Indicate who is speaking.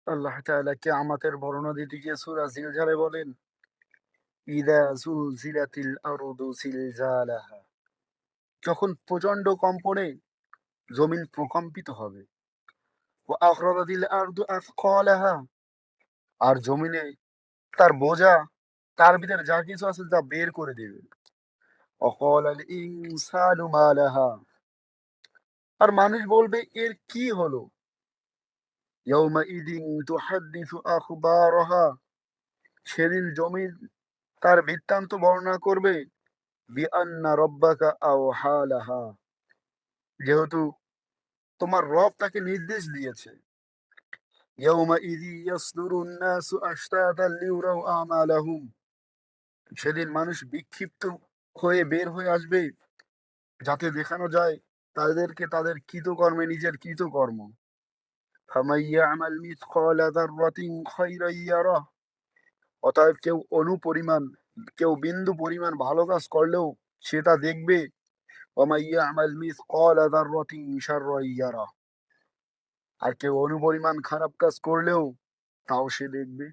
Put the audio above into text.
Speaker 1: আল্লাহ তাআলা কিয়ামতের বর্ণনা দিতে গিয়ে সূরা জিলজালে বলেন, ইযা যুলজিলাতিল আরদু জিলজালাহা, যখন প্রচণ্ড কম্পনে জমিন প্রকম্পিত হবে। ওয়া আখরাজাতিল আরদু আথকালাহা, আর জমিনে তার বোঝা, তার ভিতরে যা কিছু আছে তা বের করে দেবে। ওয়াকালাল ইনসানু মা লাহা, আর মানুষ বলবে এর কি হলো? ইয়াউমাইদিন তুহাদ্দিসু আখবারাহা, সেদিন জমিন তার বৃত্তান্ত বর্ণনা করবে। বিআন্না রাব্বাকা আওহা লাহা, যেহেতু তোমার রব তাকে নির্দেশ দিয়েছে। ইয়াউমাইযি ইয়াসদুরুন নাসু আশতাতান লিউরাউ আমালাহুম, সেদিন মানুষ বিক্ষিপ্ত হয়ে বের হয়ে আসবে যাতে দেখানো যায় তাদেরকে তাদের কৃতকর্মে নিজের কৃতকর্ম। ফামান ইয়া'মাল মিথকালা যাররাতিন খাইরান ইয়ারাহ, অতএব কেউ বিন্দু পরিমাণ ভালো কাজ করলেও সেটা দেখবে। ওয়া মান ইয়া'মাল মিথকালা যাররাতিন শাররান ইয়ারাহ, আর কেউ অনুপরিমাণ খারাপ কাজ করলেও তাও সে দেখবে।